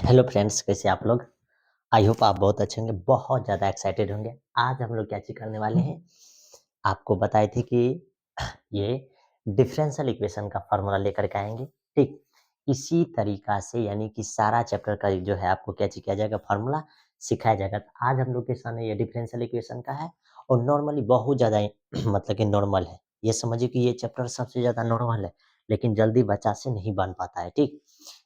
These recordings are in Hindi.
हेलो फ्रेंड्स, कैसे आप लोग। आई होप आप बहुत अच्छे होंगे, बहुत ज़्यादा एक्साइटेड होंगे। आज हम लोग क्या चीज़ करने वाले हैं, आपको बताए थे कि ये डिफरेंशियल इक्वेशन का फार्मूला लेकर के आएंगे। ठीक इसी तरीका से यानी कि सारा चैप्टर का जो है आपको क्या चीज़ किया जाएगा, फार्मूला सिखाया जाएगा। तो आज हम लोग के सामने ये डिफरेंशियल इक्वेशन का है और नॉर्मली बहुत ज़्यादा मतलब कि नॉर्मल है। ये समझिए कि ये चैप्टर सबसे ज़्यादा नॉर्मल है, लेकिन जल्दी बच्चा से नहीं बन पाता है। ठीक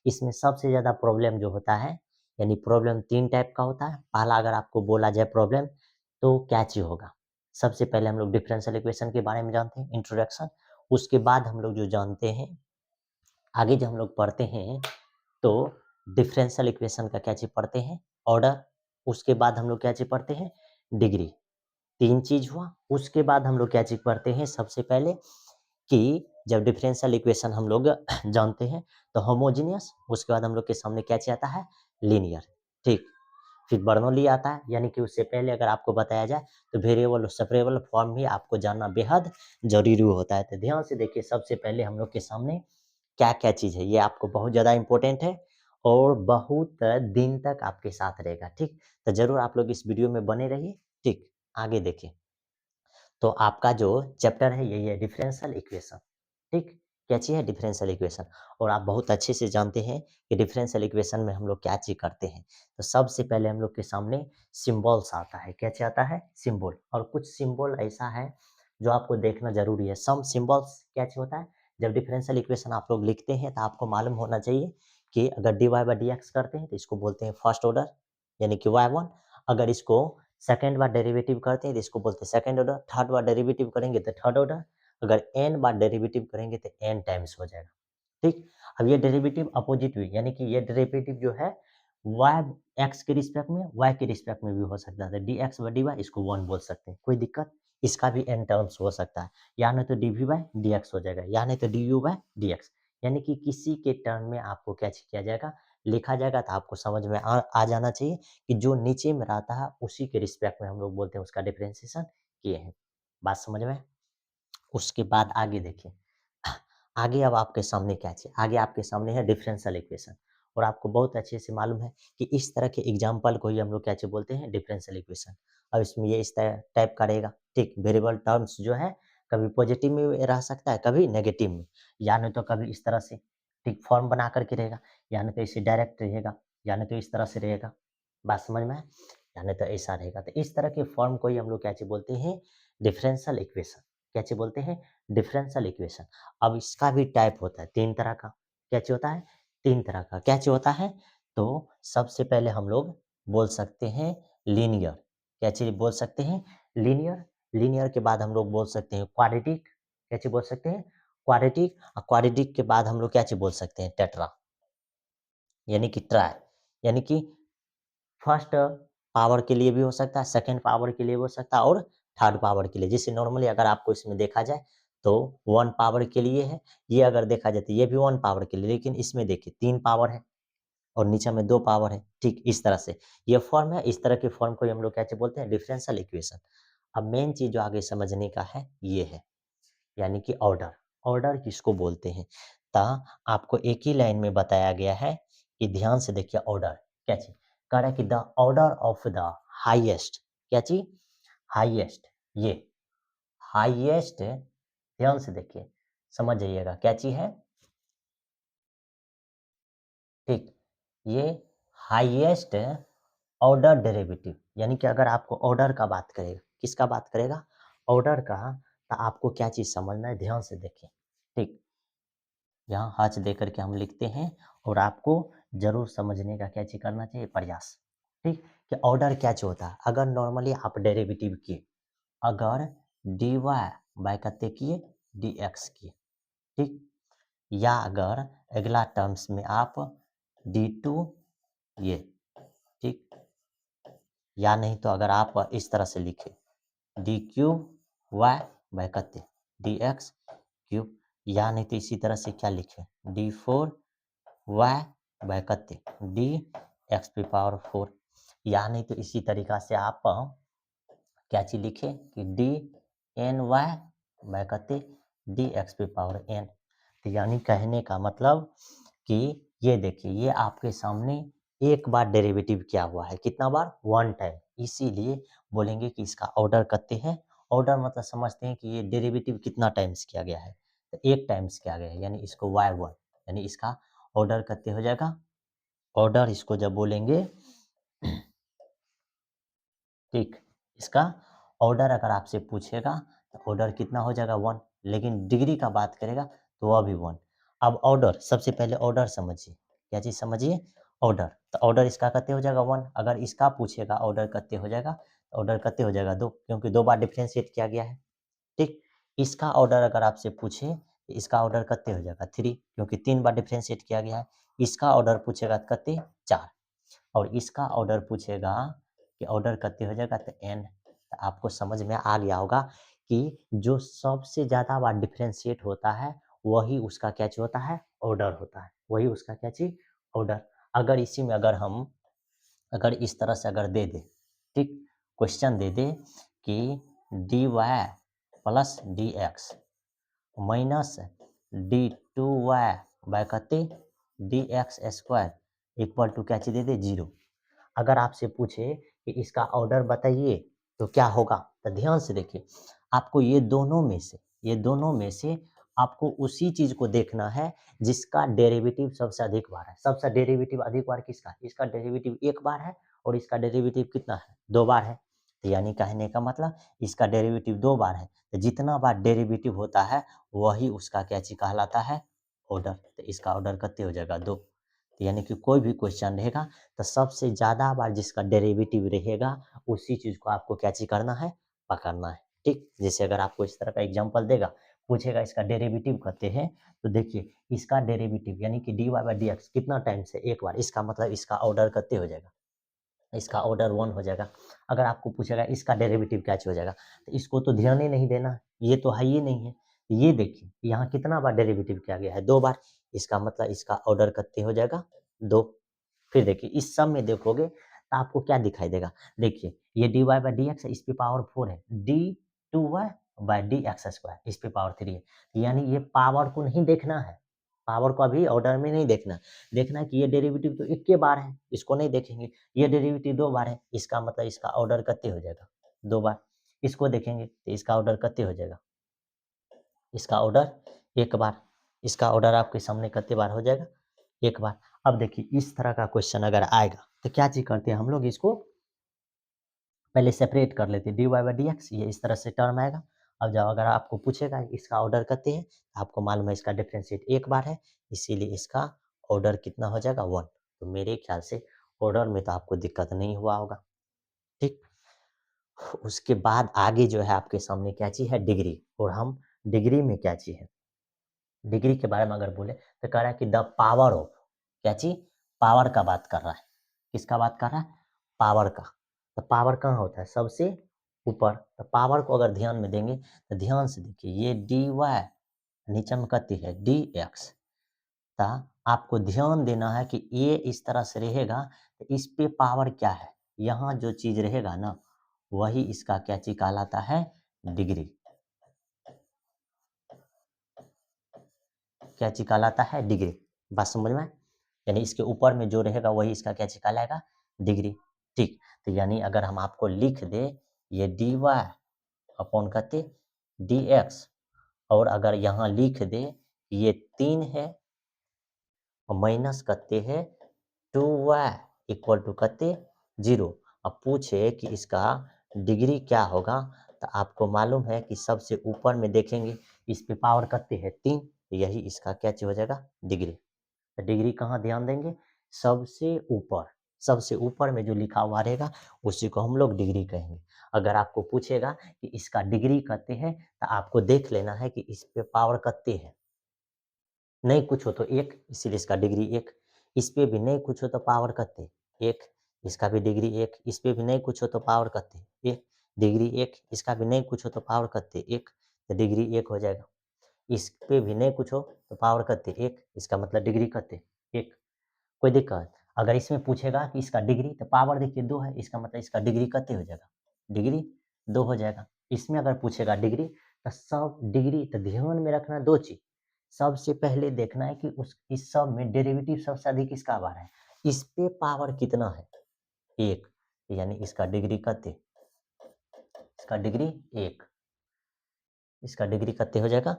इसमें सबसे ज़्यादा प्रॉब्लम जो होता है, यानी प्रॉब्लम 3 टाइप का होता है। पहला अगर आपको बोला जाए प्रॉब्लम, तो क्या चीज़ होगा? सबसे पहले हम लोग डिफरेंशियल इक्वेशन के बारे में जानते हैं, इंट्रोडक्शन। उसके बाद हम लोग जो जानते हैं, आगे जब हम लोग पढ़ते हैं, तो डिफरेंशियल इक्वेशन का क्या चीज़ पढ़ते हैं, ऑर्डर। उसके बाद हम लोग क्या चीज़ पढ़ते हैं, डिग्री। 3 चीज़ हुआ। उसके बाद हम लोग क्या चीज़ पढ़ते हैं, सबसे पहले कि जब डिफरेंशियल इक्वेशन हम लोग जानते हैं, तो होमोजेनियस। उसके बाद हम लोग के सामने क्या चीज़ आता है, लीनियर। ठीक फिर बर्नौली आता है, यानी कि उससे पहले अगर आपको बताया जाए तो वेरिएबल और सेपरेबल फॉर्म भी आपको जानना बेहद जरूरी होता है। तो ध्यान से देखिए, सबसे पहले हम लोग के सामने क्या क्या चीज़ है, ये आपको बहुत ज़्यादा इंपॉर्टेंट है और बहुत दिन तक आपके साथ रहेगा। ठीक तो जरूर आप लोग इस वीडियो में बने रहिए। ठीक आगे देखिए, तो आपका जो चैप्टर है यही है डिफरेंशियल इक्वेशन। ठीक क्या चीज़ है, डिफरेंशियल इक्वेशन। और आप बहुत अच्छे से जानते हैं कि डिफरेंशियल इक्वेशन में हम लोग क्या चीज़ करते हैं। तो सबसे पहले हम लोग के सामने सिंबल्स आता है। क्या चीज़ आता है, सिंबल। और कुछ सिंबल ऐसा है जो आपको देखना जरूरी है। सम सिंबल्स क्या चीज़ होता है, जब डिफरेंशियल इक्वेशन आप लोग लिखते हैं तो आपको मालूम होना चाहिए कि अगर d y by d x करते हैं तो इसको बोलते हैं फर्स्ट ऑर्डर, यानी कि वाई वन। अगर इसको सेकेंड बार डेरिवेटिव करते हैं तो इसको बोलते हैं सेकेंड ऑर्डर। थर्ड बार डेरिवेटिव करेंगे तो थर्ड ऑर्डर। अगर एन बार डेरिवेटिव करेंगे तो एन टाइम्स हो जाएगा। ठीक अब ये डेरिवेटिव अपोजिट भी, यानी कि ये डेरिवेटिव जो है वाई एक्स के रिस्पेक्ट में, वाई के रिस्पेक्ट में भी हो सकता है। D x by d y इसको वन बोल सकते हैं, कोई दिक्कत। इसका भी एन टर्म्स हो सकता है, या नहीं तो d v by d x हो जाएगा, या नहीं तो d u by d x. यानी कि किसी के टर्म में आपको क्या किया जाएगा, लिखा जाएगा। तो आपको समझ में आ जाना चाहिए कि जो नीचे में रहता है उसी के रिस्पेक्ट में हम लोग बोलते हैं उसका डिफरेंशिएशन किए हैं। बात समझ में। उसके बाद आगे देखिए, आगे अब आपके सामने क्या है, आगे आपके सामने है डिफरेंशियल इक्वेशन। और आपको बहुत अच्छे से मालूम है कि इस तरह के एग्जाम्पल को ही हम लोग क्या चीज बोलते हैं, डिफरेंशियल इक्वेशन। अब इसमें ये इस तरह टाइप का रहेगा। ठीक वेरिएबल टर्म्स जो है कभी पॉजिटिव में रह सकता है, कभी नेगेटिव में, या नहीं तो कभी इस तरह से ठीक फॉर्म बना करके रहेगा, या नहीं तो इसे डायरेक्ट रहेगा, या नहीं तो इस तरह से रहेगा। बात समझ में है, या नहीं तो ऐसा रहेगा। तो इस तरह के फॉर्म को ही हम लोग क्या चीज बोलते हैं, डिफरेंशियल इक्वेशन। क्या चीज बोलते हैं, डिफरेंशियल इक्वेशन। अब इसका भी टाइप होता है 3 तरह का। क्या चीज होता है, 3 तरह का। क्या चीज होता है, तो सबसे पहले हम लोग बोल सकते हैं लीनियर। क्या चीज बोल सकते हैं, लीनियर। लीनियर के बाद हम लोग बोल सकते हैं क्वाड्रेटिक। क्या चीज बोल सकते हैं, क्वाड्रेटिक। और क्वाड्रेटिक के बाद हम लोग क्या चीज बोल सकते हैं, टेट्रा, यानी कि ट्राई। यानी कि फर्स्ट पावर के लिए भी हो सकता है, सेकंड पावर के लिए भी हो सकता है, और थर्ड पावर के लिए। जैसे नॉर्मली अगर आपको इसमें देखा जाए तो 1 पावर के लिए है, ये अगर देखा जाए तो ये भी 1 पावर के लिए, लेकिन इसमें देखिए 3 पावर है और नीचे में 2 पावर है। ठीक इस तरह से ये फॉर्म है। इस तरह के फॉर्म को ही हम लोग क्या बोलते हैं, डिफरेंशियल इक्वेशन। अब मेन चीज जो आगे समझने का है ये है, यानी कि ऑर्डर। ऑर्डर किसको बोलते हैं, ता आपको एक ही लाइन में बताया गया है कि ध्यान से देखिए ऑर्डर क्या चीज कह रहा है, कि the order of the highest. क्या चीज, हाईएस्ट। ये हाईएस्ट, ध्यान से देखिए, समझ जाइएगा क्या चीज है। ठीक ये हाईएस्ट ऑर्डर डेरिवेटिव, यानी कि अगर आपको ऑर्डर का बात करेगा, किसका बात करेगा, ऑर्डर का, तो आपको क्या चीज समझना है, ध्यान से देखिए। ठीक यहाँ हच दे करके हम लिखते हैं, और आपको जरूर समझने का क्या चीज करना चाहिए, प्रयास। ठीक कि ऑर्डर क्या चीज होता है, अगर नॉर्मली आप डेरिवेटिव किए, अगर डी वाई बाय कते किए, डी एक्स किए। ठीक या अगर अगला टर्म्स में आप डी टू ये, ठीक या नहीं तो अगर आप इस तरह से लिखे डी क्यूब वाई बाय कते डी एक्स क्यूब, या नहीं तो इसी तरह से क्या लिखे, डी फोर वाई बाय कते डी एक्स पे पावर 4, या नहीं तो इसी तरीका से आप क्या चीज लिखे कि डी एन वाई बाय कते डी एक्स पे पावर एन। तो यानी कहने का मतलब कि ये देखिए, ये आपके सामने एक बार डेरिवेटिव किया हुआ है, कितना बार? 1 टाइम। इसीलिए बोलेंगे कि इसका ऑर्डर कितने है? ऑर्डर मतलब समझते हैं कि ये डेरिवेटिव कितना टाइम्स किया गया है, तो 1 टाइम्स किया गया है, यानी इसको y1, यानी इसका ऑर्डर कितने हो जाएगा? ऑर्डर इसको जब बोलेंगे ठीक, इसका ऑर्डर अगर आपसे पूछेगा तो ऑर्डर कितना हो जाएगा? 1, लेकिन डिग्री का बात करेगा तो वह भी 1। अब ऑर्डर, सबसे पहले ऑर्डर समझिए, क्या चीज़ समझिए? ऑर्डर, तो ऑर्डर इसका कितने हो जाएगा? 1। अगर इसका पूछेगा ऑर्डर कितने हो जाएगा, तो ऑर्डर कितने हो जाएगा? 2, क्योंकि 2 बार डिफरेंशिएट किया गया है, ठीक। इसका ऑर्डर अगर आपसे पूछे तो इसका ऑर्डर कितने हो जाएगा? 3, क्योंकि 3 बार डिफरेंशिएट किया गया है। इसका ऑर्डर पूछेगा तो कितने? 4, और इसका ऑर्डर पूछेगा कि ऑर्डर कितने हो जाएगा? तो n। तो आपको समझ में आ गया होगा कि जो सबसे ज़्यादा बार डिफरेंशिएट होता है, वही उसका क्या चीज़ होता है? ऑर्डर होता है। वही उसका क्या चीज़? ऑर्डर। अगर इसी में अगर इस तरह से अगर दे दे, ठीक, क्वेश्चन दे दे कि dy plus dx minus d2y by कितने? dx स्क्वायर इक्वल टू क्या चीज़ दे दे? 0। अगर आपसे पूछे कि इसका ऑर्डर बताइए तो क्या होगा? तो ध्यान से देखिए, आपको ये दोनों में से आपको उसी चीज़ को देखना है जिसका डेरिवेटिव सबसे अधिक बार है। सबसे डेरिवेटिव अधिक बार किसका? इसका डेरिवेटिव 1 बार है और इसका डेरिवेटिव कितना है? 2 बार है। तो यानी कहने का मतलब इसका डेरिवेटिव 2 बार है। तो जितना बार डेरिवेटिव होता है वही उसका क्या चीज़ कहलाता है? ऑर्डर। तो इसका ऑर्डर कितने हो जाएगा? 2। तो यानी कि कोई भी क्वेश्चन रहेगा तो सबसे ज़्यादा बार जिसका डेरिवेटिव रहेगा उसी चीज़ को आपको क्या चीज़ करना है? पकड़ना है, ठीक। जैसे अगर आपको इस तरह का एग्जांपल देगा, पूछेगा इसका डेरिवेटिव कहते हैं, तो देखिए इसका डेरिवेटिव यानी कि dy बाई dx कितना टाइम्स है? 1 बार। इसका मतलब इसका ऑर्डर कितने हो जाएगा? इसका ऑर्डर 1 हो जाएगा। अगर आपको पूछेगा इसका डेरिवेटिव क्या चीज़ हो जाएगा? तो इसको तो ध्यान ही नहीं देना, ये तो है ही नहीं है। ये देखिए यहाँ कितना बार डेरिवेटिव किया गया है? 2 बार। इसका मतलब इसका ऑर्डर कितने हो जाएगा? 2। फिर देखिए इस सब में देखोगे तो आपको क्या दिखाई देगा? देखिए ये dy बाई dx है, इस पे पावर 4 है। d2y बाई dx स्क्वायर, इस पे पावर 3 है। यानी ये पावर को नहीं देखना है, पावर को अभी ऑर्डर में नहीं देखना। देखना है कि ये डेरिवेटिव तो 1 के बार है, इसको नहीं देखेंगे। ये डेरिवेटिव 2 बार है, इसका मतलब इसका ऑर्डर कितने हो जाएगा? 2 बार। इसको देखेंगे तो इसका ऑर्डर कितने हो जाएगा? इसका ऑर्डर 1 बार। इसका ऑर्डर आपके सामने कितने बार हो जाएगा? 1 बार। अब देखिए इस तरह का क्वेश्चन अगर आएगा तो क्या चीज़ करते हैं हम लोग? इसको पहले सेपरेट कर लेते हैं, dy बाई dx, ये इस तरह से टर्म आएगा। अब जब अगर आपको पूछेगा इसका ऑर्डर कितने है, आपको मालूम है इसका डिफरेंशिएट 1 बार है, इसीलिए इसका ऑर्डर कितना हो जाएगा? 1। तो मेरे ख्याल से ऑर्डर में तो आपको दिक्कत नहीं हुआ होगा, ठीक। उसके बाद आगे जो है आपके सामने क्या चीज़ है? डिग्री। और हम डिग्री में क्या चीज़ है? डिग्री के बारे में अगर बोले तो कह रहा है कि द पावर ऑफ, क्या चीज? पावर का बात कर रहा है। किसका बात कर रहा है? पावर का। तो पावर कहाँ होता है? सबसे ऊपर। तो पावर को अगर ध्यान में देंगे तो ध्यान से देखिए, ये dy नीचे में कती है dx। ता आपको ध्यान देना है कि ये इस तरह से रहेगा तो इस पे पावर क्या है? यहाँ जो चीज रहेगा ना, वही इसका क्या चीज कहलाता है? डिग्री। क्या चीज कहलाता है? डिग्री। बात समझ में आए? यानी इसके ऊपर में जो रहेगा वही इसका क्या चीज कहलाएगा? डिग्री, ठीक। तो यानी अगर हम आपको लिख दे ये dy अपॉन कहते dx, और अगर यहाँ लिख दे ये 3 है और माइनस करते हैं 2y इक्वल टू करते 0। अब पूछे कि इसका डिग्री क्या होगा, तो आपको मालूम है कि सबसे ऊपर में देखेंगे इस पे पावर करते हैं 3, यही इसका क्या चीज हो जाएगा? डिग्री। तो डिग्री कहाँ ध्यान देंगे? सबसे ऊपर। सबसे ऊपर में जो लिखा हुआ रहेगा उसी को हम लोग डिग्री कहेंगे। अगर आपको पूछेगा कि इसका डिग्री कहते हैं तो आपको देख लेना है कि इस पे पावर कितने है। नहीं कुछ हो तो 1, इसीलिए इसका डिग्री 1। इस पे भी नहीं कुछ हो तो पावर कितने? 1, इसका भी डिग्री 1। इस पे भी नहीं कुछ हो तो पावर कितने? 1, डिग्री 1। इसका भी नहीं कुछ हो तो पावर कितने? 1, तो डिग्री 1 हो जाएगा। इस पे भी नहीं कुछ हो तो पावर कितने? 1, इसका मतलब डिग्री कितने? 1। कोई दिक्कत? अगर इसमें पूछेगा कि इसका डिग्री, तो पावर देखिए 2 है, इसका मतलब इसका डिग्री कितने हो जाएगा? डिग्री 2 हो जाएगा। इसमें अगर पूछेगा डिग्री, तो सब डिग्री, तो ध्यान में रखना 2 चीज़। सबसे पहले देखना है कि उस इस सब में डेरिवेटिव सबसे अधिक किसका आ रहा है, इस पे पावर कितना है, 1, यानी इसका डिग्री कते, इसका डिग्री 1, इसका डिग्री कते हो जाएगा,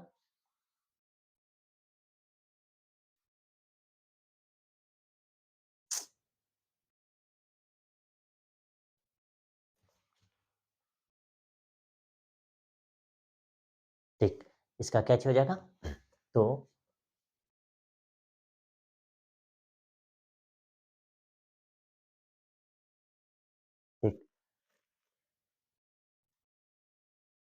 ठीक, इसका क्या हो जाएगा, तो ठीक,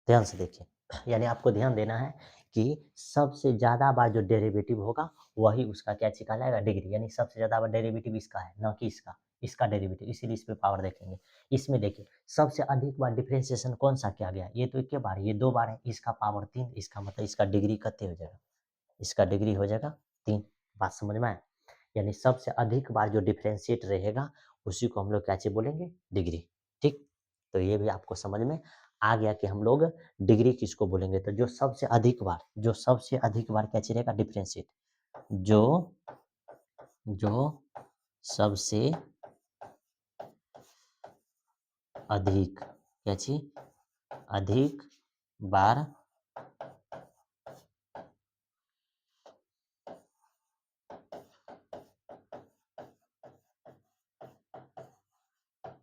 ध्यान से देखिए, यानी आपको ध्यान देना है कि सबसे ज़्यादा बार जो डेरिवेटिव होगा वही उसका क्या कहलाएगा, डिग्री, यानी सबसे ज़्यादा बार डेरिवेटिव इसका है, ना कि इसका, इसका डेरिवेटिव, इसीलिए इस पे पावर देखेंगे। इसमें देखिए सबसे अधिक बार डिफरेंशिएशन कौन सा किया गया, ये तो एक बार, ये 2 बार है, इसका पावर 3, इसका मतलब इसका डिग्री कितने हो जाएगा, इसका डिग्री हो जाएगा 3, बात समझ में आया? यानी सबसे अधिक बार जो डिफरेंशिएट रहेगा उसी को हम लोग क्या चीज़ बोलेंगे, डिग्री, ठीक? तो ये भी आपको समझ में आ गया कि हम लोग डिग्री किसको बोलेंगे, तो जो सबसे अधिक बार क्या चीज़ रहेगा, डिफरेंशिएट, जो जो सबसे अधिक क्या चीज़, अधिक बार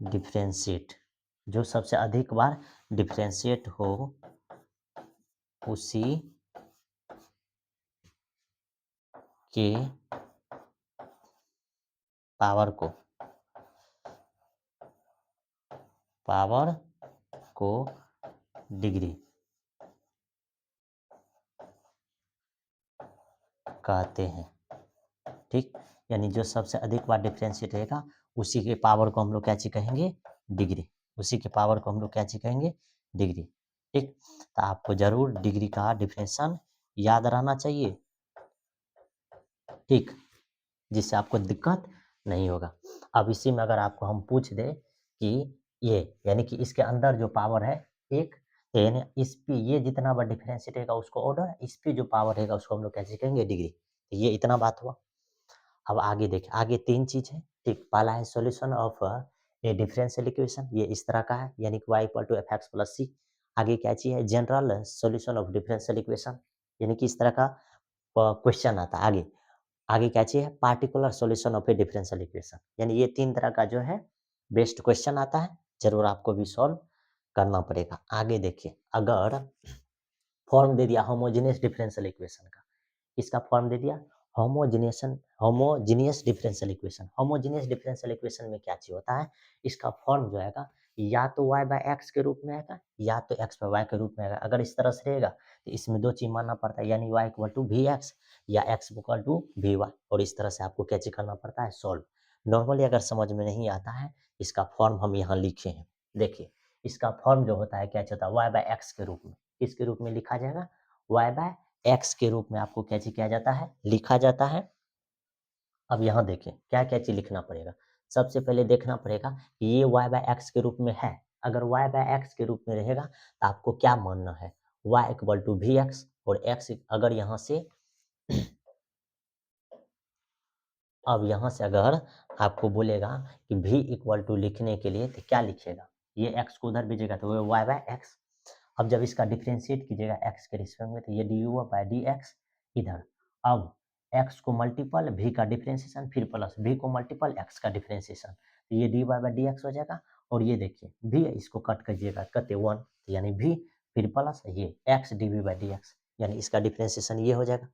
डिफरेंशिएट, जो सबसे अधिक बार डिफरेंशिएट हो उसी के पावर को, पावर को डिग्री कहते हैं, ठीक? यानी जो सबसे अधिक बार डिफरेंशिएट रहेगा उसी के पावर को हम लोग क्या चीज़ कहेंगे, डिग्री, उसी के पावर को हम लोग क्या चीज़ कहेंगे, डिग्री, ठीक? तो आपको ज़रूर डिग्री का डिफरेंशन याद रहना चाहिए, ठीक? जिससे आपको दिक्कत नहीं होगा। अब इसी में अगर आपको हम पूछ दें कि ये यानी कि इसके अंदर जो पावर है 1, यानी इस पे ये जितना बार डिफरेंशिएट रहेगा उसको ऑर्डर, इस पे जो पावर रहेगा उसको हम लोग कैसे कहेंगे, डिग्री। तो ये इतना बात हुआ। अब आगे देखिए, आगे 3 चीज़ है, ठीक? पहला है solution of a differential equation, ये इस तरह का है, यानी कि y equal to f x plus c. आगे क्या चीज़ है, general solution of differential equation, यानी कि इस तरह का क्वेश्चन आता है आगे। आगे क्या चाहिए, particular solution of a differential equation, यानी ये 3 तरह का जो है बेस्ट क्वेश्चन आता है, ज़रूर आपको भी सॉल्व करना पड़ेगा। आगे देखिए, अगर फॉर्म दे दिया होमोजेनियस डिफरेंशियल इक्वेशन का, इसका फॉर्म दे दिया homogeneous differential equation. Homogeneous differential equation में क्या चीज़ होता है, इसका फॉर्म जो आएगा या तो y बाय एक्स के रूप में आएगा या तो x बाय वाई के रूप में आएगा। अगर इस तरह से रहेगा तो इसमें 2 चीज़ मानना पड़ता है, यानी y equal to v x या x equal to v y, और इस तरह से आपको क्या चीज़ करना पड़ता है, सॉल्व। नॉर्मली अगर समझ में नहीं आता है, इसका फॉर्म हम यहाँ लिखे हैं, देखिए इसका फॉर्म जो होता है क्या होता है, y बाय एक्स के रूप में, किसके रूप में लिखा जाएगा, y बाय एक्स के रूप में आपको क्या चीज़ किया जाता है, लिखा जाता है। अब यहाँ देखें क्या-क्या चीज़ लिखना पड़ेगा। सबसे पहले देखना पड़ेगा कि ये y बाय एक्स के रूप में है। अगर y बाय एक्स के रूप में रहेगा तो आपको क्या मानना है, y equal to v x, और x अगर यहाँ से अब यहाँ से अगर आपको बोलेगा कि v इक्वल टू लिखने के लिए तो क्या लिखिएगा, ये x को उधर भेजिएगा तो वो y बाय एक्स। अब जब इसका डिफरेंशिएट कीजिएगा x के रिस्पेक्ट में तो ये du बाय dx इधर। अब x को मल्टीपल v का डिफरेंशिएशन फिर प्लस v को मल्टीपल x का डिफरेंशिएशन, तो ये dy बाय dx हो जाएगा। और ये देखिए v इसको कट कीजिएगा, कते 1, यानी v फिर प्लस ये x dv बाय dx, यानी इसका डिफरेंशिएशन ये हो जाएगा।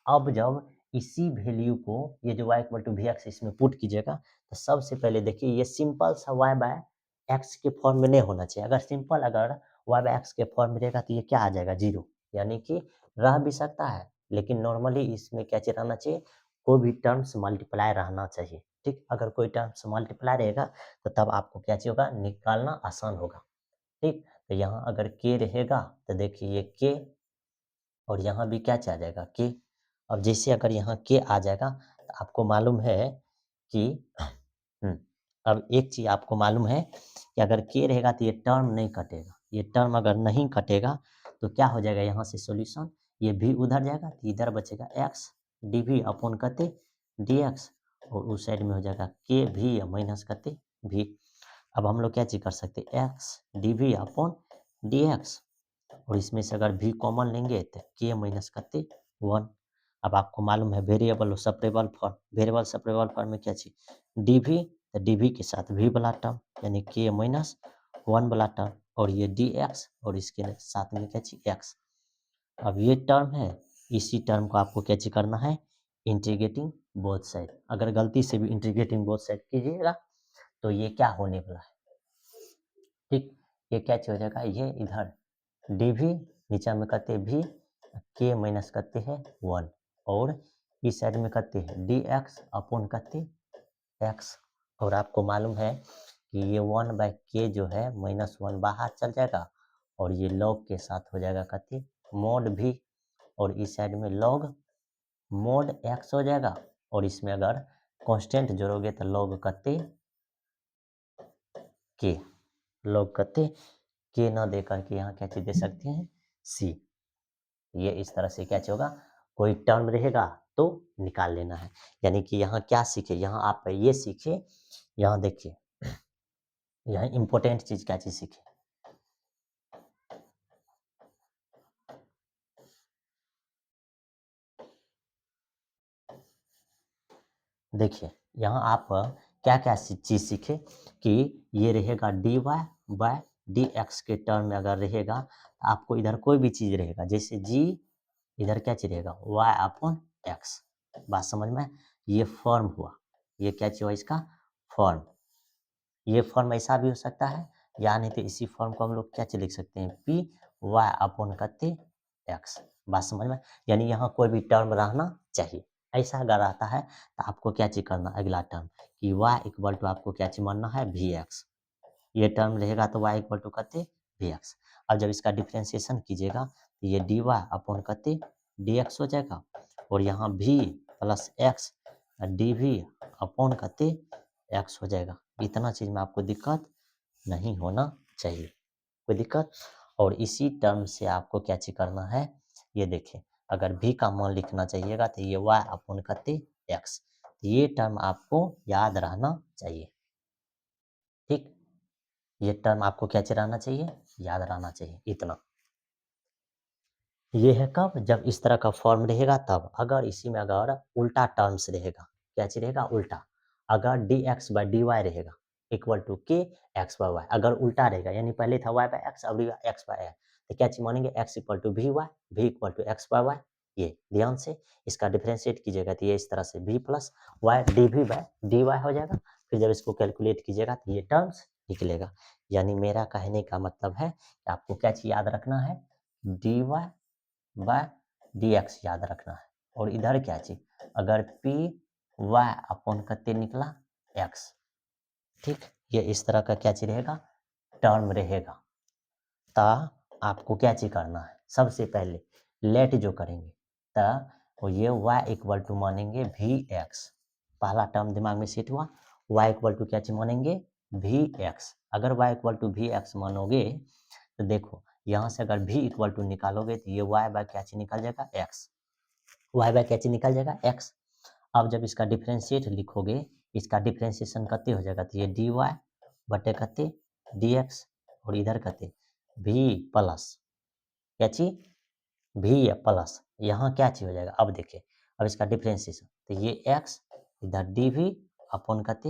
अब जब इसी वैल्यू को ये जो y equal to v x इसमें पुट कीजिएगा तो सबसे पहले देखिए ये सिंपल सा y बाय एक्स के फॉर्म में नहीं होना चाहिए। अगर सिंपल अगर y बाय एक्स के फॉर्म में रहेगा तो ये क्या आ जाएगा, जीरो, यानी कि रह भी सकता है लेकिन नॉर्मली इसमें क्या चीज रहना चाहिए, कोई भी टर्म्स मल्टीप्लाई रहना चाहिए, ठीक? अगर कोई टर्म्स मल्टीप्लाई रहेगा तो तब आपको क्या चाहिए होगा, निकालना आसान होगा, ठीक? तो यहाँ अगर k रहेगा तो देखिए ये k और यहाँ भी क्या आ जाएगा, k। अब जैसे अगर यहाँ k आ जाएगा तो आपको मालूम है कि अब एक चीज़ आपको मालूम है कि अगर k रहेगा तो ये टर्म नहीं कटेगा, ये टर्म अगर नहीं कटेगा तो क्या हो जाएगा, यहाँ से सॉल्यूशन ये भी उधर जाएगा तो इधर बचेगा एक्स डी वी अपॉन कते डी एक्स, और उस साइड में हो जाएगा के भी माइनस कते भी। अब हम लोग क्या चीज कर सकते हैं, x d v upon d x, और इसमें से अगर भी कॉमन लेंगे तो के माइनस कते 1। अब आपको मालूम है वेरिएबल और separable form, variable separable form में क्या चाहिए, डी वी, तो डी वी के साथ भी वाला टर्म यानी के माइनस 1 वाला टर्म, और ये डी एक्स और इसके साथ में क्या चाहिए एक्स। अब ये टर्म है, इसी टर्म को आपको क्या चीज करना है, इंटीग्रेटिंग बोथ साइड। अगर गलती से भी इंटीग्रेटिंग बोथ साइड कीजिएगा तो ये क्या होने वाला है, ठीक, ये क्या चीज हो जाएगा, ये इधर डी भी नीचे में करते भी के माइनस करते हैं 1, और इस साइड में करते हैं डी एक्स अपॉन करते एक्स। और आपको मालूम है कि ये 1/k जो है -1 बाहर चल जाएगा, और ये लॉग के साथ हो जाएगा कते मोड भी, और इस साइड में लॉग मोड एक्स हो जाएगा, और इसमें अगर कांस्टेंट जोड़ोगे तो लॉग कते के, लॉग कते के ना दे करके यहाँ क्या चीज दे सकते हैं सी। ये इस तरह से क्या होगा, कोई टर्म रहेगा तो निकाल लेना है। यानी कि यहाँ क्या सीखे, यहाँ आप ये सीखे, यहाँ देखिए, यहाँ इंपॉर्टेंट चीज क्या चीज सीखे, देखिए यहाँ आप क्या क्या चीज सीखे कि ये रहेगा d y by d x के टर्म में अगर रहेगा तो आपको इधर कोई भी चीज रहेगा, जैसे जी इधर क्या चीज रहेगा वाई अपॉन एक्स। बात समझ में, ये फॉर्म हुआ, ये क्या चीज हुआ इसका फॉर्म। ये फॉर्म ऐसा भी हो सकता है, या नहीं तो इसी फॉर्म को हम लोग क्या चीज लिख सकते हैं, पी वाई अपॉन करते एक्स। बात समझ में, यानी यहाँ कोई भी टर्म रहना चाहिए। ऐसा अगर आता है तो आपको क्या चीज करना, अगला टर्म कि y इक्वल टू आपको क्या चीज मानना है वी एक्स, ये टर्म रहेगा तो y इक्वल टू करते वी एक्स। अब जब इसका डिफ्रेंसिएशन कीजिएगा तो ये डी वाई अपॉन करते डी एक्स हो जाएगा, और यहाँ v plus x d v upon करते एक्स हो जाएगा। इतना चीज में आपको दिक्कत नहीं होना चाहिए, कोई दिक्कत। और इसी टर्म से आपको क्या चीज करना है, ये देखिए, अगर भी का मान लिखना चाहिएगा तो ये y अपॉन करते एक्स, ये टर्म आपको याद रहना चाहिए, ठीक। ये टर्म आपको क्या चीज रहना चाहिए, याद रहना चाहिए इतना। ये है कब, जब इस तरह का फॉर्म रहेगा तब। अगर इसी में अगर उल्टा टर्म्स रहेगा, क्या चीज रहेगा उल्टा, अगर d x by d y रहेगा इक्वल टू के एक्स बाई वाई, अगर उल्टा रहेगा यानी पहले था वाई बाई एक्स अब एक्स बाई एक्स, तो क्या चीज मानेंगे x equal to v equal to x by y. ये ध्यान से इसका डिफ्रेंशिएट कीजिएगा तो ये इस तरह से v plus y d v by d y हो जाएगा। फिर जब इसको कैलकुलेट कीजिएगा तो ये टर्म्स निकलेगा। यानी मेरा कहने का मतलब है कि आपको क्या चीज याद रखना है, d y by d x याद रखना है, और इधर क्या चीज, अगर पी वाई अपॉन कते निकला एक्स, ठीक, ये इस तरह का क्या चीज रहेगा टर्म रहेगा। ता आपको क्या चीज करना है, सबसे पहले लेट जो करेंगे ता वो ये y इक्वल टू मानेंगे वी एक्स, पहला टर्म दिमाग में सेट हुआ, y इक्वल टू क्या चीज मानेंगे वी एक्स। अगर y equal to v x मानोगे तो देखो यहाँ से अगर v इक्वल टू निकालोगे तो ये y बाय क्या चीज निकल जाएगा x, y बाय क्या चीज निकल जाएगा x। अब जब इसका डिफ्रेंशिएट लिखोगे, इसका डिफ्रेंशिएशन कते हो जाएगा तो ये डी वाई बटे कते डी एक्स, और इधर कते v प्लस क्या चीज भी प्लस यहाँ क्या चीज हो जाएगा, अब देखिए, अब इसका डिफ्रेंशिएशन तो ये x इधर डी वी अपॉन करते।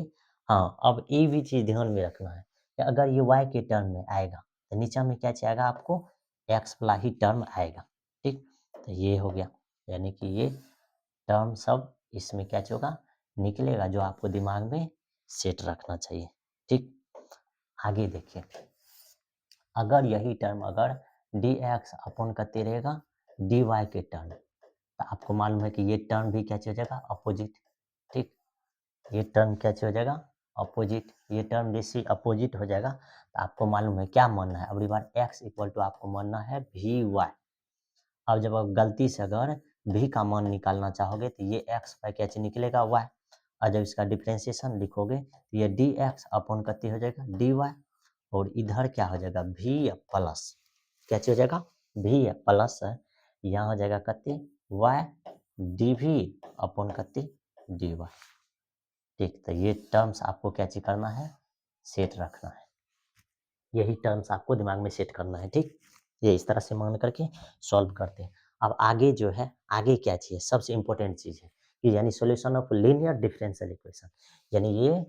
हाँ, अब ये भी चीज ध्यान में रखना है कि अगर ये y के टर्म में आएगा तो नीचे में क्या चाहिए आपको x वाला ही टर्म आएगा, ठीक। तो ये हो गया, यानी कि ये टर्म सब इसमें क्या होगा निकलेगा, जो आपको दिमाग में सेट रखना चाहिए, ठीक। आगे देखिए, अगर यही टर्म अगर डी एक्स अपॉन करते रहेगा डी वाई के टर्म, तो आपको मालूम है कि ये टर्म भी क्या हो जाएगा अपोजिट, ठीक। ये टर्म क्या हो जाएगा अपोजिट, ये टर्म जैसे अपोजिट हो जाएगा तो आपको मालूम है क्या मानना है, अगली बार x इक्वल टू आपको मानना है वी वाई। अब जब आप गलती से अगर v का मान निकालना चाहोगे तो ये x बाय क्या चीज निकलेगा y, और जब इसका डिफ्रेंशिएशन लिखोगे तो ये डी एक्स अपॉन करते हो जाएगा डी वाई, और इधर क्या हो जाएगा v प्लस क्या चीज हो जाएगा v प्लस यहाँ हो जाएगा कते वाई डी वी अपॉन कते डी वाई। ठीक, तो ये टर्म्स आपको क्या चीज करना है, सेट रखना है, यही टर्म्स आपको दिमाग में सेट करना है। ठीक, ये इस तरह से मान करके सॉल्व करते हैं। अब आगे जो है, आगे क्या चाहिए, सबसे इंपॉर्टेंट चीज है कि यानी solution of linear differential equation, यानी ये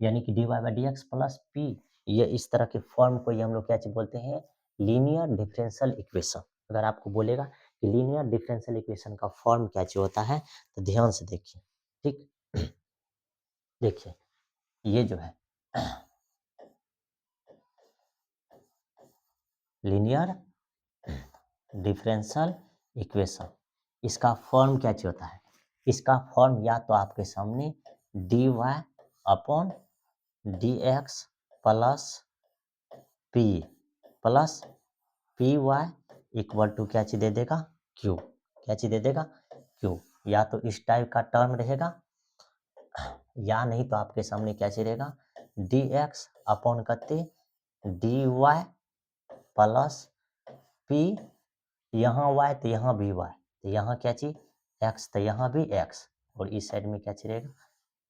यानी कि d y by d x plus p, ये इस तरह के फॉर्म को ये हम लोग क्या चीज बोलते हैं, लीनियर डिफरेंशियल इक्वेशन। अगर आपको बोलेगा कि लीनियर डिफरेंशियल इक्वेशन का फॉर्म क्या चीज होता है, तो ध्यान से देखिए। ठीक, देखिए ये जो है लीनियर डिफरेंशियल इक्वेशन, इसका फॉर्म क्या चाहिए होता है, इसका फॉर्म या तो आपके सामने d y upon d x plus p plus p y equal to क्या चीज दे देगा, क्यू, क्या चीज दे देगा, क्यू। या तो इस टाइप का टर्म रहेगा, या नहीं तो आपके सामने क्या चीज रहेगा, डी एक्स अपॉन करते डी वाई प्लस पी, यहाँ y तो यहाँ भी y, तो यहाँ क्या चीज x, तो यहाँ भी x, और इस साइड में क्या चीज रहेगा,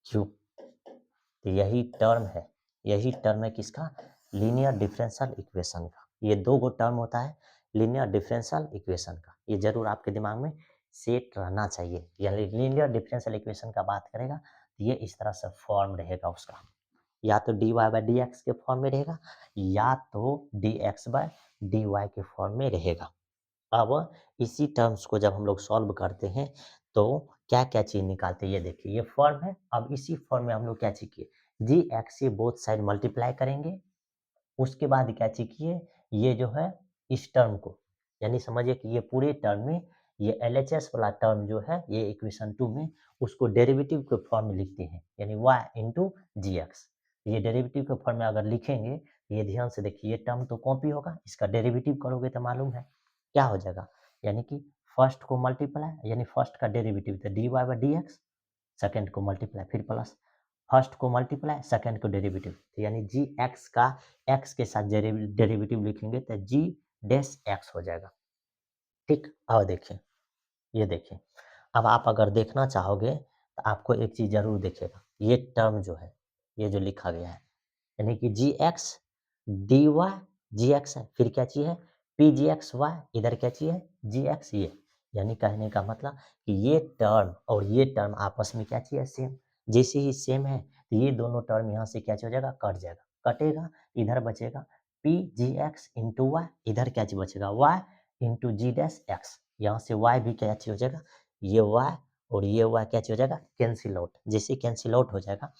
q। तो यही टर्म है, यही टर्म है किसका, लीनियर डिफरेंशियल इक्वेशन का। ये दो गो टर्म होता है लीनियर डिफरेंशियल इक्वेशन का, ये जरूर आपके दिमाग में सेट रहना चाहिए। यानी लीनियर डिफरेंशियल इक्वेशन का बात करेगा तो ये इस तरह से फॉर्म रहेगा उसका, या तो d y by d x के फॉर्म में रहेगा, या तो d x by d y के फॉर्म में रहेगा। अब इसी टर्म्स को जब हम लोग सॉल्व करते हैं तो क्या क्या चीज निकालते हैं, ये देखिए ये फॉर्म है। अब इसी फॉर्म में हम लोग क्या चीज किए, जी एक्स से बोथ साइड मल्टीप्लाई करेंगे, उसके बाद क्या चीज किए, ये जो है इस टर्म को, यानी समझिए कि ये पूरे टर्म में ये एल एच एस वाला टर्म जो है, ये इक्वेशन 2 में उसको डेरिवेटिव के फॉर्म में लिखते हैं, यानी वाई इंटू जी एक्स। ये डेरिवेटिव के फॉर्म में अगर लिखेंगे, ये ध्यान से देखिए, ये टर्म तो कॉपी होगा, इसका डेरिवेटिव करोगे तो मालूम है क्या हो जाएगा, यानी कि फर्स्ट को मल्टीप्लाई, यानी फर्स्ट का डेरिवेटिव तो d y by d x, second को मल्टीप्लाई फिर प्लस, फर्स्ट को मल्टीप्लाई सेकेंड को डेरिवेटिव, तो यानी जी एक्स का एक्स के साथ डेरिवेटिव लिखेंगे तो जी डैश एक्स हो जाएगा। ठीक, अब देखिए, ये देखिए, अब आप अगर देखना चाहोगे तो आपको एक चीज जरूर देखेगा, ये टर्म जो है, ये जो लिखा गया है, यानी कि जी एक्स डी वाई जी एक्स है, फिर क्या चाहिए, पी जी एक्स वाई, इधर क्या चाहिए, जी एक्स, ये यानी कहने का मतलब कि ये टर्म और ये टर्म आपस में क्या चाहिए, सेम। जैसे ही सेम है तो ये दोनों टर्म यहाँ से क्या हो जाएगा, कट जाएगा, कटेगा, इधर बचेगा p g x into y, इधर क्या चीज बचेगा, y into g dash x, यहाँ से वाई भी क्या चीज हो जाएगा, ये वाई और ये वाई क्या चीज हो जाएगा, कैंसिल आउट। जैसे कैंसिल आउट हो जाएगा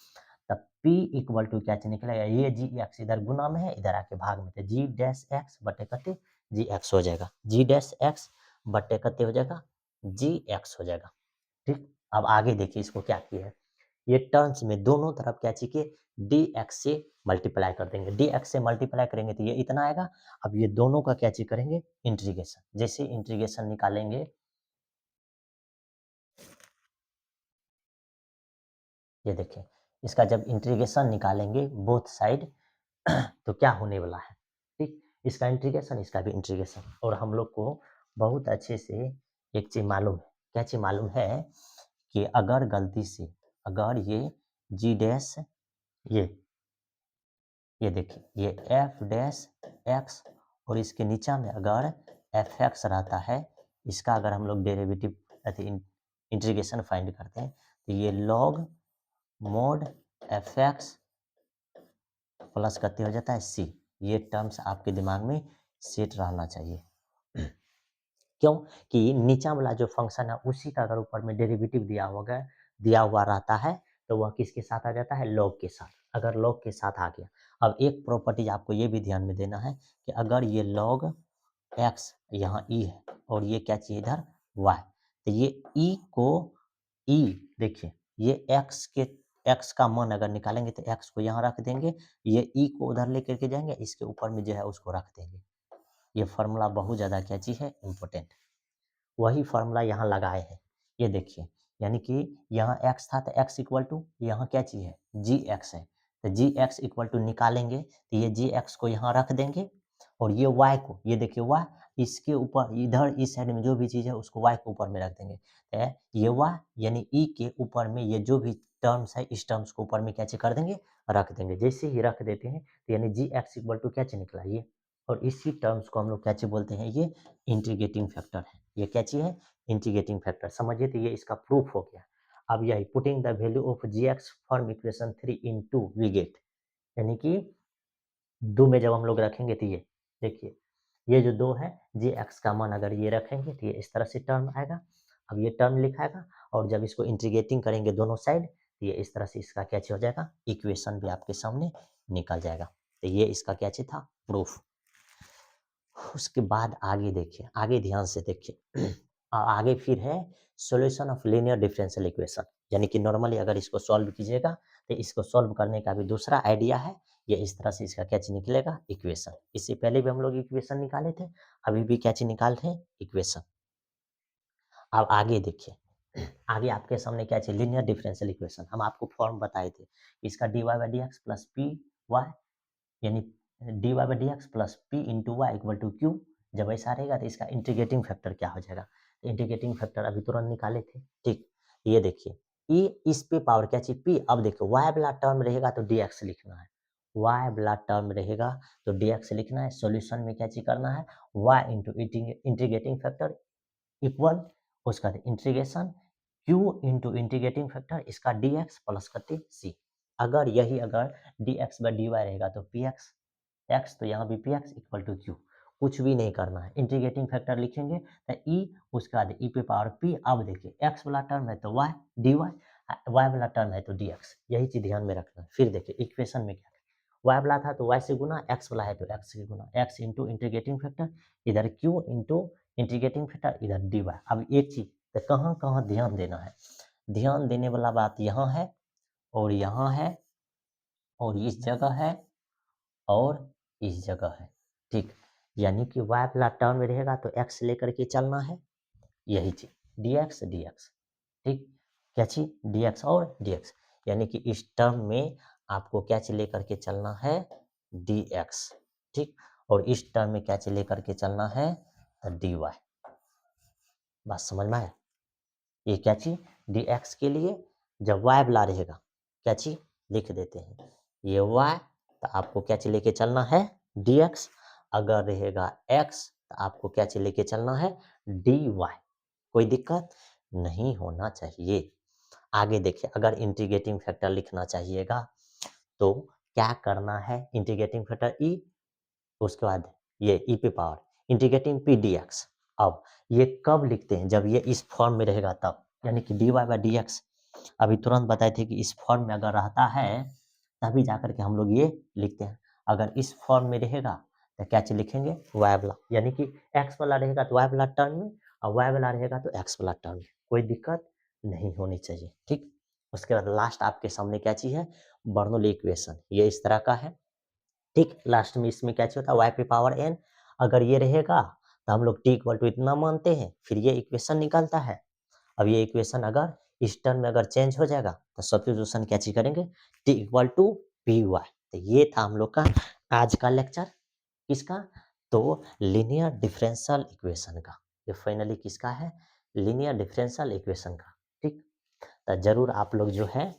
तब P इक्वल टू क्या चीज निकलेगा, ये जी एक्स इधर गुना में है, इधर आके भाग में, तो जी डैश एक्स बटे कते जी एक्स हो जाएगा, जी डैश एक्स बटे कते हो जाएगा, जी एक्स हो जाएगा। ठीक, अब आगे देखिए इसको क्या किया है, ये टर्म्स में दोनों तरफ क्या चाहिए, डी एक्स से मल्टीप्लाई कर देंगे, डी एक्स से मल्टीप्लाई करेंगे तो ये इतना आएगा। अब ये दोनों का क्या चीज करेंगे, इंटीग्रेशन, जैसे इंटीग्रेशन निकालेंगे, ये देखिए इसका जब इंटीग्रेशन निकालेंगे बोथ साइड तो क्या होने वाला है, ठीक, इसका इंटीग्रेशन, इसका भी इंटीग्रेशन, और हम लोग को बहुत अच्छे से एक चीज मालूम है, क्या चीज मालूम है कि अगर गलती से, अगर ये जी डैश, ये ये देखिए ये एफ डैश एक्स, और इसके नीचा में अगर एफ एक्स रहता है, इसका अगर हम लोग डेरिवेटिव इंटीग्रेशन फाइंड करते हैं तो ये log mode F x plus करते हो जाता है सी। ये टर्म्स आपके दिमाग में सेट रहना चाहिए। क्यों कि नीचा वाला जो फंक्शन है उसी का अगर ऊपर में डेरिवेटिव दिया हुआ रहता है तो वह किसके साथ आ जाता है, लॉग के साथ। अगर लॉग के साथ आ गया, अब एक प्रॉपर्टी आपको ये भी ध्यान में देना है कि अगर ये लॉग एक्स यहाँ ई है और ये क्या चाहिए इधर वाई, तो ये ई को ई, देखिए ये एक्स का मान अगर निकालेंगे तो एक्स को यहाँ रख देंगे, ये ई को उधर लेकर के जाएंगे, इसके ऊपर में जो है उसको रख देंगे। ये फार्मूला बहुत ज़्यादा क्या चीज़ है, इम्पोर्टेंट, वही फार्मूला यहाँ लगाए हैं। ये देखिए, यानी कि यहाँ x था तो x इक्वल टू यहाँ क्या चीज़ है, जी एक्स है, तो जी एक्स इक्वल टू निकालेंगे तो ये जी एक्स को यहाँ रख देंगे, और ये y को, ये देखिए y इसके ऊपर इधर इस साइड में जो भी चीज़ है उसको y के ऊपर में रख देंगे। ये y यानी e के ऊपर में ये जो भी टर्म्स है इस टर्म्स को ऊपर में क्या चीज़ कर देंगे, रख देंगे। जैसे ही रख देते हैं तो यानी gx इक्वल टू क्या चीज़ निकला ये, और इसी टर्म्स को हम लोग क्या चीज़ बोलते हैं, ये इंटीग्रेटिंग फैक्टर है। ये क्या चीज़ है, इंटीग्रेटिंग फैक्टर। समझिए तो ये इसका प्रूफ हो गया। अब यही putting the value of gx from equation 3 into v get, यानी कि 2 में जब हम लोग रखेंगे तो ये देखिए, ये जो 2 है gx का मान अगर ये रखेंगे तो ये इस तरह से टर्म आएगा। अब ये टर्म लिखाएगा और जब इसको इंटीग्रेटिंग करेंगे दोनों साइड तो ये इस तरह से इसका क्या चीज हो जाएगा, इक्वेशन भी आपके सामने निकल जाएगा। तो ये इसका क्या चीज था, प्रूफ। उसके बाद आगे देखिए, आगे ध्यान से देखिए आगे फिर है solution of linear differential equation, यानी कि नॉर्मली अगर इसको सॉल्व कीजिएगा तो इसको सॉल्व करने का भी दूसरा आइडिया है। ये इस तरह से इसका क्या चीज निकलेगा, इक्वेशन। इससे पहले भी हम लोग इक्वेशन निकाले थे, अभी भी क्या चीज निकाल रहे हैं, इक्वेशन। अब आगे देखिए, आगे आपके सामने क्या चाहिए, लीनियर डिफरेंशियल इक्वेशन। हम आपको फॉर्म बताए थे, इसका d y by d x plus p y, यानी d y by d x plus p into y equal to q. जब ऐसा रहेगा तो इसका इंटीग्रेटिंग फैक्टर क्या हो जाएगा, तो इंटीग्रेटिंग फैक्टर अभी तुरंत निकाले थे। ठीक, ये देखिए, ये इस पे पावर क्या चाहिए, पी। अब देखो वाई वाला टर्म रहेगा तो डी एक्स लिखना है, वाई वाला टर्म रहेगा तो डी एक्स लिखना है। सॉल्यूशन में क्या चीज करना है, y into integrating factor equal, उसका integration q into integrating factor इसका dx प्लस करते c। अगर यही अगर dx बाई dy रहेगा तो px x, तो यहाँ भी px इक्वल टू q। कुछ भी नहीं करना है, इंटीग्रेटिंग फैक्टर लिखेंगे तो e, उसके बाद e पे पावर p। अब देखिए x वाला टर्म है तो y dy, y वाला टर्म है तो dx, यही चीज ध्यान में रखना। फिर देखिए इक्वेशन में क्या, y वाला था तो y से गुना, x वाला है तो x से गुना, x इंटू इंटीग्रेटिंग फैक्टर इधर q इंटू इंटीग्रेटिंग फैक्टर इधर dy। अब एक चीज तो कहाँ कहाँ ध्यान देना है, ध्यान देने वाला बात यहाँ है और यहाँ है और इस जगह है और इस जगह है। ठीक, यानी कि y वाला टर्म रहेगा तो x लेकर के चलना है, यही चीज dx dx। ठीक, क्या चीज, dx और dx, यानी कि इस टर्म में आपको क्या चीज लेकर के चलना है, dx। ठीक, और इस टर्म में क्या चीज लेकर के चलना है, dy। बात समझ में आया, ये क्या चीज, dx के लिए जब y वाला रहेगा क्या चीज लिख देते हैं, ये y, तो आपको क्या चीज लेके चलना है, dx। अगर रहेगा x तो आपको क्या चीज लेके चलना है, dy। कोई दिक्कत नहीं होना चाहिए। आगे देखिए, अगर इंटीग्रेटिंग फैक्टर लिखना चाहिएगा तो क्या करना है, इंटीग्रेटिंग फैक्टर e, उसके बाद ये e पे power integrating P D x. अब ये कब लिखते हैं, जब ये इस फॉर्म में रहेगा तब, यानी कि d y by d x अभी तुरंत बताए थे कि इस फॉर्म में अगर रहता है तभी जाकर के हम लोग ये लिखते हैं। अगर इस फॉर्म में रहेगा तो क्या चीज लिखेंगे, वाई वाला, यानी कि एक्स वाला रहेगा तो वाई वाला टर्म में और वाई वाला रहेगा तो एक्स वाला टर्म में, कोई दिक्कत नहीं होनी चाहिए। ठीक, उसके बाद लास्ट आपके सामने क्या चीज है, बर्नौली इक्वेशन, ये इस तरह का है। ठीक, लास्ट में इसमें क्या होता है, y पे पावर n। अगर ये रहेगा तो हम लोग t इक्वल टू इतना मानते हैं, फिर ये इक्वेशन निकलता है। अब ये इक्वेशन अगर इस टर्म में अगर चेंज हो जाएगा तो सब्स्टिट्यूशन क्या चीज करेंगे, t equal to p y. तो ये था हम लोग का आज का लेक्चर, किसका, तो लीनियर डिफरेंशियल इक्वेशन का। ये फाइनली किसका है, लीनियर डिफरेंशियल इक्वेशन का। ठीक, तो जरूर आप लोग जो है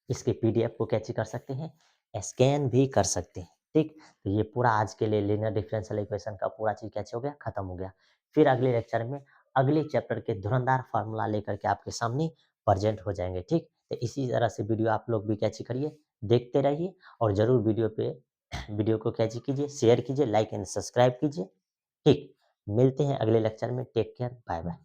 इसके पीडीएफ को कैची कर सकते हैं, स्कैन भी कर सकते हैं। ठीक, तो ये पूरा आज के लिए लीनियर डिफरेंशियल इक्वेशन का पूरा चीज कैच हो गया, खत्म हो गया। फिर अगले लेक्चर में अगले चैप्टर के धुरंधार फार्मूला लेकर के आपके सामने प्रेजेंट हो जाएंगे। ठीक, तो इसी तरह से वीडियो आप लोग भी कैची करिए, देखते रहिए और जरूर वीडियो को कैची कीजिए, शेयर कीजिए, लाइक एंड सब्सक्राइब कीजिए। ठीक, मिलते हैं अगले लेक्चर में, टेक केयर, बाय बाय।